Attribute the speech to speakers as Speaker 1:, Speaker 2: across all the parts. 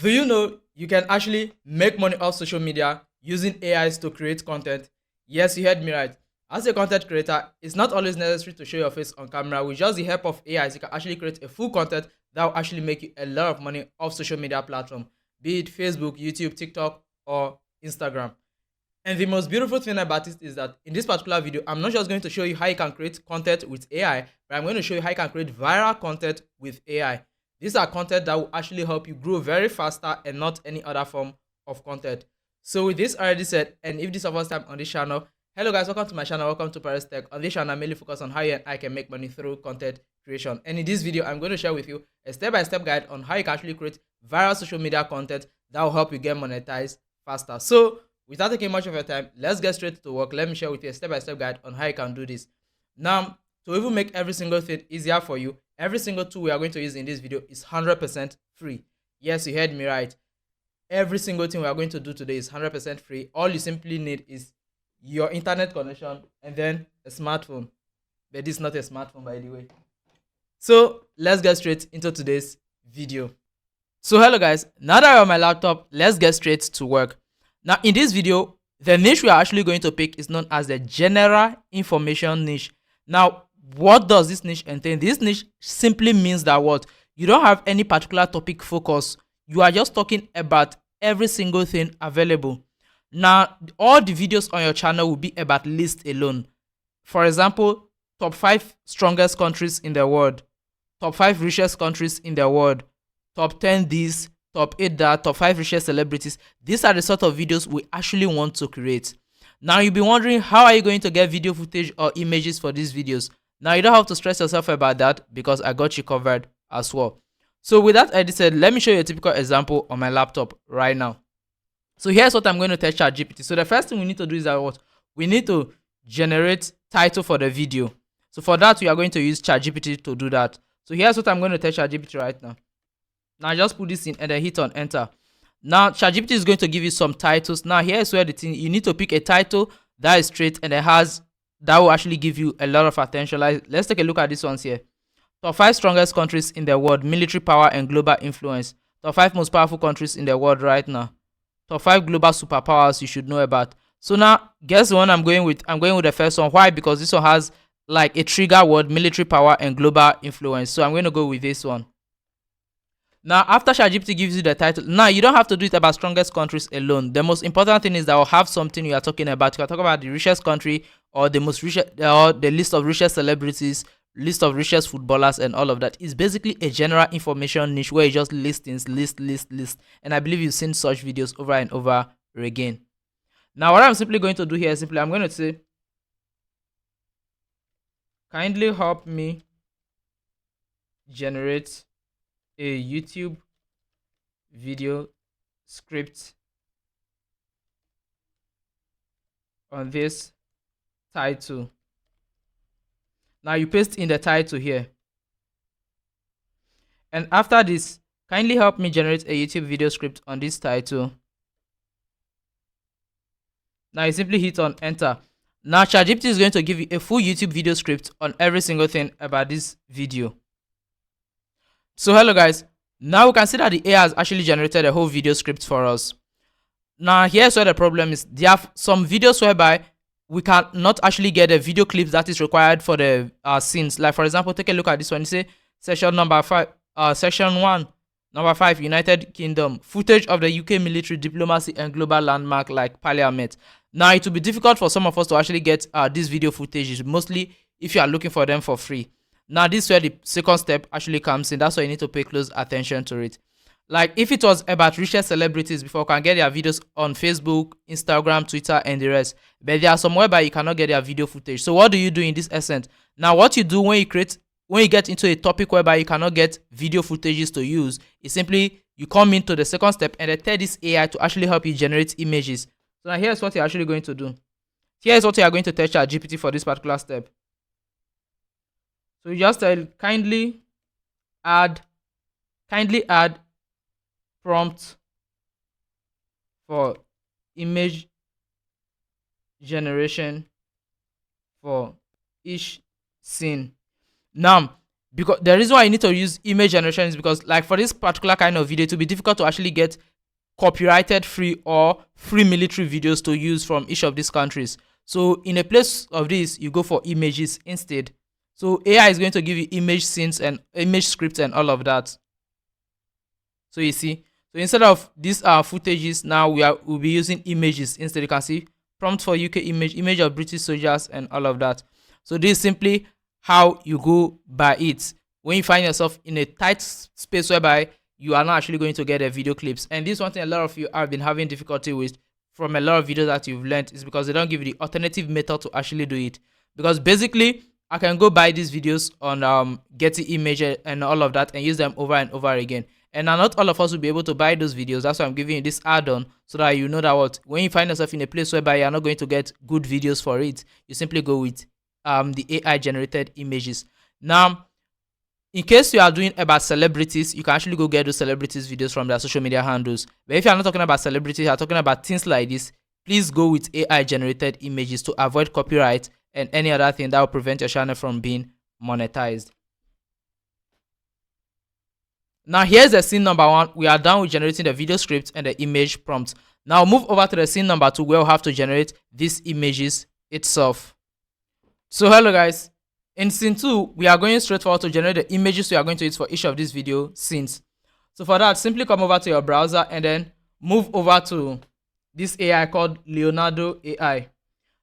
Speaker 1: Do you know you can actually make money off social media using AIs to create content? Yes, you heard me right. As a content creator, it's not always necessary to show your face on camera. With just the help of AIs, you can actually create a full content that will actually make you a lot of money off social media platform, be it Facebook, YouTube, TikTok, or Instagram. And the most beautiful thing about it is that in this particular video, I'm not just going to show you how you can create content with AI, but I'm going to show you how you can create viral content with AI. These are content that will actually help you grow very faster and not any other form of content. So with this already said, and if this is your first time on this channel, hello guys, welcome to my channel, welcome to Paris Tech. On this channel, I mainly focus on how you and I can make money through content creation. And in this video, I'm going to share with you a step-by-step guide on how you can actually create viral social media content that will help you get monetized faster. So without taking much of your time, let's get straight to work. Let me share with you a step-by-step guide on how you can do this. Now, to even make every single thing easier for you, every single tool we are going to use in this video is 100% free. Yes, you heard me right. Every single thing we are going to do today is 100% free. All you simply need is your internet connection and then a smartphone. But this is not a smartphone, by the way. So let's get straight into today's video. So hello guys, now that I'm on my laptop, let's get straight to work. Now in this video, the niche we are actually going to pick is known as the general information niche. Now, what does this niche entail? This niche simply means that what? You don't have any particular topic focus. You are just talking about every single thing available. Now, all the videos on your channel will be about list alone. For example, top 5 strongest countries in the world, top 5 richest countries in the world, top 10 this, top 8 that, top 5 richest celebrities. These are the sort of videos we actually want to create. Now you'll be wondering, how are you going to get video footage or images for these videos? Now you don't have to stress yourself about that because I got you covered as well. So with that already said, let me show you a typical example on my laptop right now. So here's what I'm going to test ChatGPT. So the first thing we need to do is that what? We need to generate title for the video. So for that, we are going to use ChatGPT to do that. So here's what I'm going to test ChatGPT right now. Now just put this in and then hit on enter. Now ChatGPT is going to give you some titles. Now here's where the thing, you need to pick a title that is straight and that will actually give you a lot of attention. Like, let's take a look at this ones here. Top 5 strongest countries in the world, military power and global influence. Top 5 most powerful countries in the world right now. Top 5 global superpowers you should know about. So now, guess the one I'm going with? I'm going with the first one. Why? Because this one has like a trigger word, military power and global influence. So I'm going to go with this one. Now, after ChatGPT gives you the title, now you don't have to do it about strongest countries alone. The most important thing is that will have something you are talking about. You can talk about the richest country or the most richest, or the list of richest celebrities, list of richest footballers, and all of that. It's basically a general information niche where you just list things, list. And I believe you've seen such videos over and over again. Now, what I'm simply going to do here is I'm going to say, kindly help me generate a YouTube video script on this title. Now you paste in the title here. And after this, kindly help me generate a YouTube video script on this title. Now you simply hit on enter. Now ChatGPT is going to give you a full YouTube video script on every single thing about this video. So hello guys, now we can see that the AI has actually generated a whole video script for us. Now here's where the problem is. There are some videos whereby we cannot actually get a video clip that is required for the scenes. Like for example, take a look at this one. You say section number 5, section 1, number 5, United Kingdom, footage of the UK military diplomacy and global landmark like Parliament. Now it will be difficult for some of us to actually get this video footage, mostly if you are looking for them for free. Now this is where the second step actually comes in. That's why you need to pay close attention to it. Like if it was about richest celebrities before, you can get their videos on Facebook, Instagram, Twitter, and the rest. But there are some whereby you cannot get their video footage. So what do you do in this essence? Now what you do when you get into a topic whereby you cannot get video footages to use, is simply you come into the second step and then tell this AI to actually help you generate images. So now here's what you're actually going to do. Here's what you are going to tell ChatGPT for this particular step. So you just tell kindly add prompt for image generation for each scene. Now Because the reason why you need to use image generation is because, like, for this particular kind of video, it will be difficult to actually get copyrighted free or free military videos to use from each of these countries. So in a place of this, you go for images instead. So AI is going to give you image scenes and image scripts and all of that. So you see, so instead of these footages, now we'll be using images instead. You can see prompt for UK image of British soldiers and all of that. So this is simply how you go by it when you find yourself in a tight space whereby you are not actually going to get a video clips. And this is one thing a lot of you have been having difficulty with from a lot of videos that you've learned, is because they don't give you the alternative method to actually do it. Because basically, I can go buy these videos on Getty Image and all of that and use them over and over again. And now not all of us will be able to buy those videos. That's why I'm giving you this add-on, so that you know that when you find yourself in a place whereby you're not going to get good videos for it, you simply go with the AI generated images. Now, in case you are doing about celebrities, you can actually go get those celebrities videos from their social media handles. But if you are not talking about celebrities, you are talking about things like this, please go with AI generated images to avoid copyright and any other thing that will prevent your channel from being monetized. Now here's the scene number 1. We are done with generating the video script and the image prompt. Now move over to the scene number 2, where we'll have to generate these images itself. So hello guys, in scene 2, we are going straight forward to generate the images we are going to use for each of these video scenes. So for that, simply come over to your browser and then move over to this AI called Leonardo AI.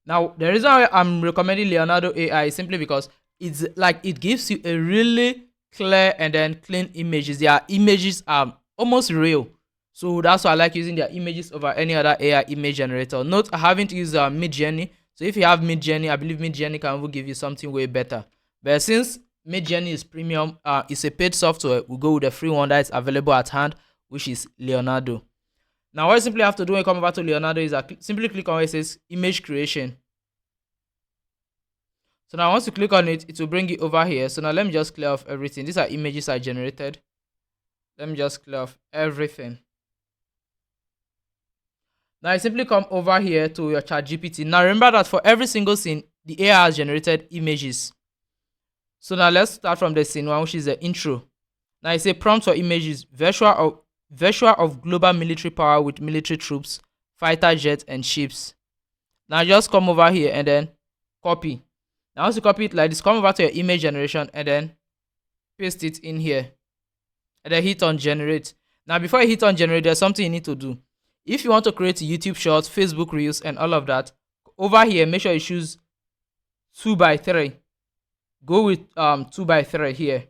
Speaker 1: Now the reason why I'm recommending Leonardo AI is simply because it's like it gives you a really clear and then clean images. Their images are almost real, so that's why I like using their images over any other AI image generator. Note I haven't used Midjourney. So if you have Midjourney, I believe Midjourney can even give you something way better. But since Midjourney is premium, it's a paid software, we'll go with the free one that is available at hand, which is Leonardo. Now what you simply have to do when you come over to Leonardo is simply click on where it says image creation. So now once you click on it, it will bring you over here. So now let me just clear off everything. These are images I generated. Let me just clear off everything. Now you simply come over here to your ChatGPT. Now remember that for every single scene, the AI has generated images. So now let's start from the scene 1, which is the intro. Now you say prompt for images, visual of global military power with military troops, fighter jets and ships. Now just come over here and then copy. Now once you copy it like this, come over to your image generation and then paste it in here. And then hit on generate. Now before you hit on generate, there's something you need to do. If you want to create YouTube shorts, Facebook reels and all of that, over here make sure you choose 2x3. Go with 2x3 here.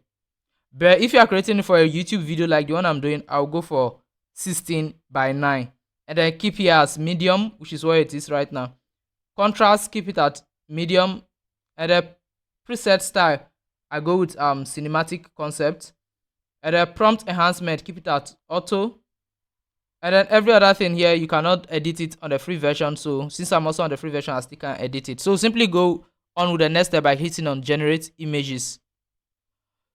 Speaker 1: But if you are creating it for a YouTube video like the one I'm doing, I'll go for 16:9. And then keep here as medium, which is where it is right now. Contrast, keep it at medium. And the preset style, I go with cinematic concept. And the prompt enhancement, keep it at auto. And then every other thing here, you cannot edit it on the free version. So since I'm also on the free version, I still can't edit it. So simply go on with the next step by hitting on generate images.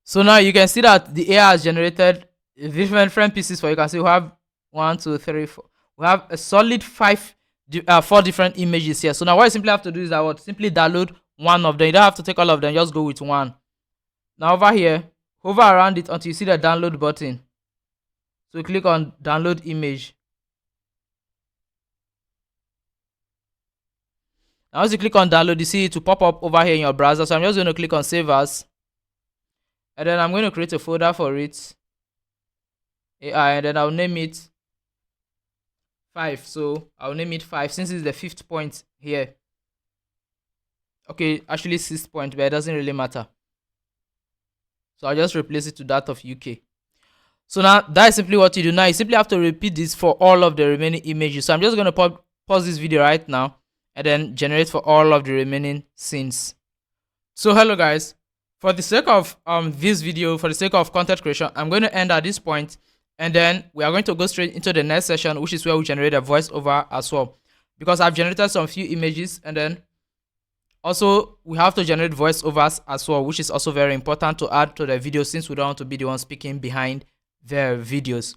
Speaker 1: So now you can see that the AI has generated different pieces for you. You can see we have 1, 2, 3, 4. We have a solid 4 different images here. So now what you simply have to do is that simply download one of them. You don't have to take all of them, just go with one. Now over here, hover around it until you see the download button. So click on download image. Now once you click on download, you see it to pop up over here in your browser. So I'm just going to click on save as. And then I'm going to create a folder for it. AI, and then I'll name it 5. So I'll name it 5 since it's the 5th point here. Okay, actually 6th point, but it doesn't really matter. So I'll just replace it to that of UK. So now that is simply what you do. Now you simply have to repeat this for all of the remaining images. So I'm just going to pause this video right now and then generate for all of the remaining scenes. So hello guys, for the sake of this video, for the sake of content creation, I'm going to end at this point, and then we are going to go straight into the next session, which is where we generate a voiceover as well, because I've generated some few images, and then also we have to generate voiceovers as well, which is also very important to add to the video since we don't want to be the one speaking behind their videos.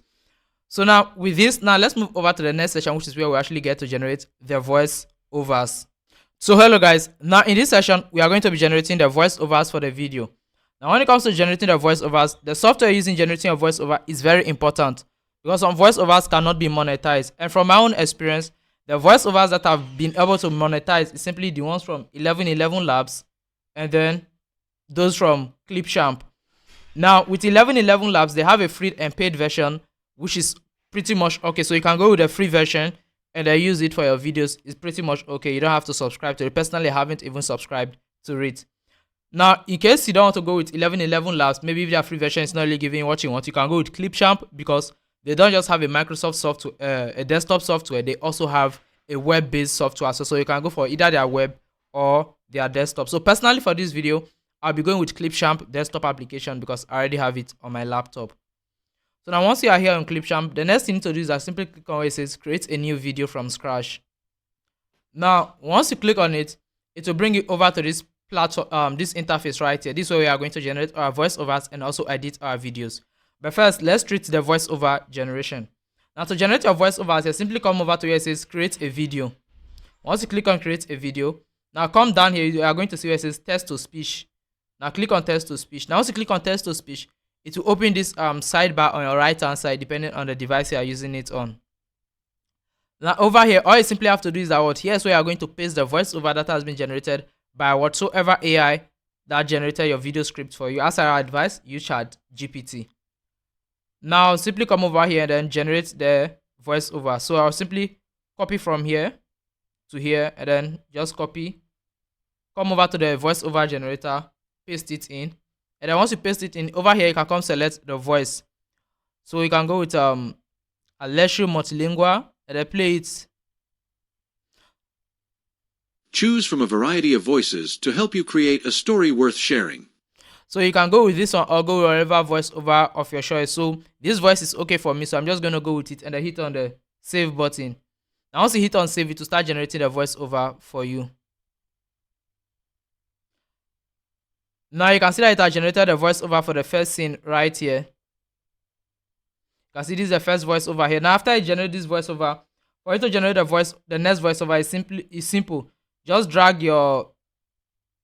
Speaker 1: So now with this, now let's move over to the next session, which is where we actually get to generate the voiceovers. So hello guys, now in this session we are going to be generating the voiceovers for the video. Now, when it comes to generating the voiceovers, the software using generating a voiceover is very important because some voiceovers cannot be monetized. And from my own experience, the voiceovers that have been able to monetize is simply the ones from 1111 Labs and then those from Clipchamp. Now, with 1111 Labs, they have a free and paid version, which is pretty much okay. So you can go with the free version and then use it for your videos. It's pretty much okay. You don't have to subscribe to it. Personally, I haven't even subscribed to it. Now, in case you don't want to go with 1111 Labs, maybe if their free version is not really giving you what you want, you can go with Clipchamp because they don't just have a Microsoft software, a desktop software. They also have a web-based software. So you can go for either their web or their desktop. So personally, for this video, I'll be going with Clipchamp desktop application because I already have it on my laptop. So now once you are here on Clipchamp, the next thing you need to do is I simply click on where it says create a new video from scratch. Now, once you click on it, it will bring you over to this platform, this interface right here. This is where we are going to generate our voiceovers and also edit our videos. But first, let's treat the voiceover generation. Now, to generate your voiceovers, you simply come over to where it says create a video. Once you click on create a video, now come down here, you are going to see where it says text to speech. Now click on text to speech. Now once you click on text to speech, it will open this sidebar on your right hand side depending on the device you are using it on. Now over here, all you simply have to do is that here's where you are going to paste the voiceover that has been generated by whatsoever AI that generated your video script for you. As I advise, use ChatGPT. Now simply come over here and then generate the voiceover. So I'll simply copy from here to here and then just copy, come over to the voiceover generator, paste it in, and then once you paste it in, over here you can come select the voice. So you can go with Alessio Multilingual and then play it.
Speaker 2: Choose from a variety of voices to help you create a story worth sharing.
Speaker 1: So you can go with this one or go with whatever voiceover of your choice. So this voice is okay for me, so I'm just going to go with it and then hit on the save button. Now once you hit on save, it will start generating the voiceover for you. Now you can see that it has generated the voiceover for the first scene right here. You can see this is the first voiceover here. Now after you generate this voiceover, for you to generate the next voiceover is simple. Just drag your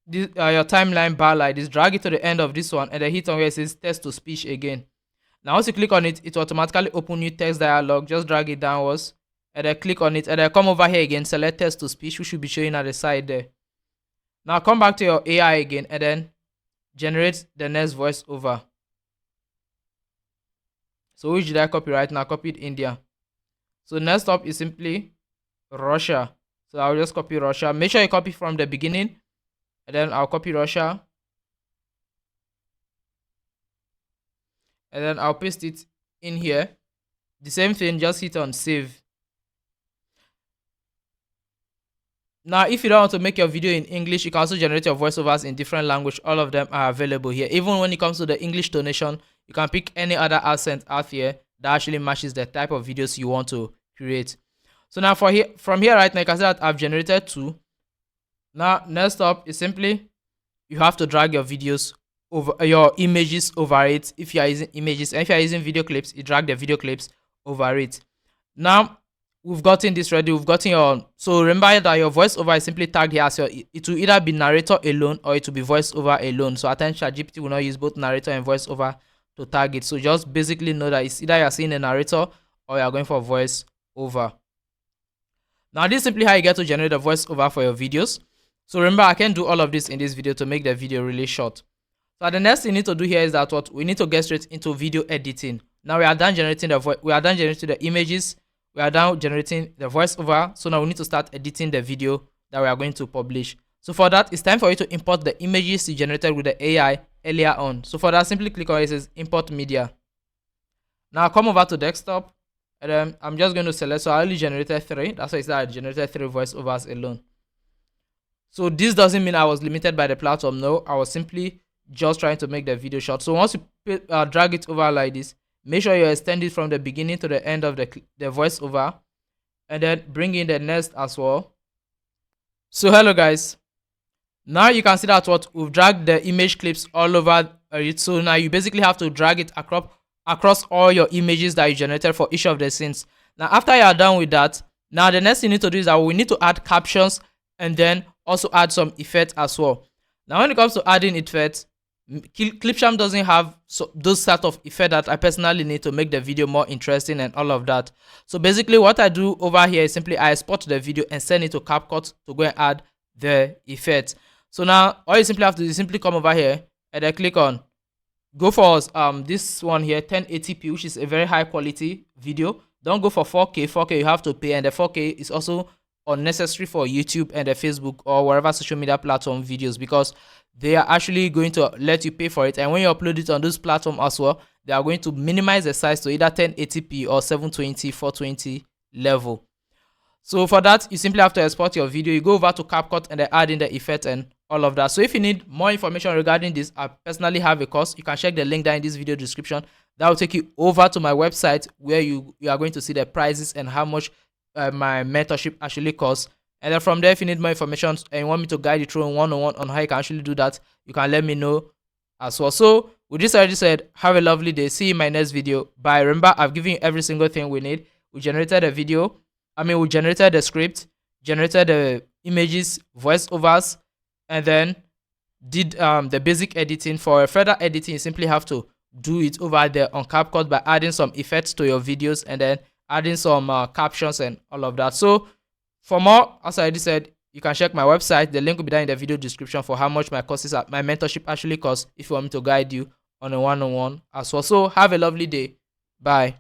Speaker 1: timeline bar like this, drag it to the end of this one, and then hit on where it says text to speech again. Now once you click on it, it will automatically open new text dialog. Just drag it downwards and then click on it and then come over here again, select text to speech, which should be showing at the side there. Now come back to your AI again and then generate the next voiceover. So which did I copy right now? I copied India. So next up is simply Russia. So I'll just copy Russia. Make sure you copy from the beginning. And then I'll copy Russia. And then I'll paste it in here. The same thing, just hit on save. Now, if you don't want to make your video in English, you can also generate your voiceovers in different language. All of them are available here. Even when it comes to the English tonation, you can pick any other accent out here that actually matches the type of videos you want to create. So now from here right now, you can see that I've generated 2. Now, next up is simply you have to drag your videos over your images over it. If you are using images, and if you are using video clips, you drag the video clips over it. Now, we've gotten this ready. We've gotten your, so remember that your voiceover is simply tagged here as your, it will either be narrator alone or it will be voiceover alone. So attention, ChatGPT will not use both narrator and voiceover to tag it. So just basically know that it's either you're seeing a narrator or you're going for voiceover. Now, this is simply how you get to generate a voiceover for your videos. So remember, I can do all of this in this video to make the video really short. So the next thing you need to do here is that we need to get straight into video editing. Now we are done generating the images. We are done generating the voiceover. So now we need to start editing the video that we are going to publish. So for that, it's time for you to import the images you generated with the AI earlier on. So for that, simply click on where it says import media. Now come over to desktop. And then I'm just going to select, so I only generated 3. That's why it's that I generated 3 voiceovers alone. So this doesn't mean I was limited by the platform. No, I was simply just trying to make the video short. So once you drag it over like this, make sure you extend it from the beginning to the end of the voiceover. And then bring in the next as well. So hello guys. Now you can see that we've dragged the image clips all over it. So now you basically have to drag it across all your images that you generated for each of the scenes. Now after you are done with that, now the next thing you need to do is that we need to add captions and then also add some effects as well. Now when it comes to adding effects, Clipchamp doesn't have those sort of effect that I personally need to make the video more interesting and all of that. So basically what I do over here is simply I export the video and send it to CapCut to go and add the effect. So now all you simply have to do is simply come over here and then click on go for this one here, 1080p, which is a very high quality video. Don't go for 4K. 4K you have to pay, and the 4K is also unnecessary for YouTube and the Facebook or wherever social media platform videos, because they are actually going to let you pay for it, and when you upload it on those platforms as well, they are going to minimize the size to either 1080p or 720 420 level. So for that, you simply have to export your video. You go over to CapCut and then add in the effect and all of that. So if you need more information regarding this, I personally have a course. You can check the link down in this video description. That will take you over to my website where you are going to see the prices and how much my mentorship actually costs. And then from there, if you need more information and you want me to guide you through one-on-one on how you can actually do that, you can let me know as well. So with this already said, have a lovely day. See you in my next video. Bye. Remember, I've given you every single thing we need. We generated a video. We generated the script, generated the images, voiceovers, and then did the basic editing. For further editing, you simply have to do it over there on CapCut by adding some effects to your videos and then adding some captions and all of that. So for more, as I already said, you can check my website. The link will be down in the video description for how much my courses, my mentorship actually costs, if you want me to guide you on a one-on-one as well. So have a lovely day. Bye.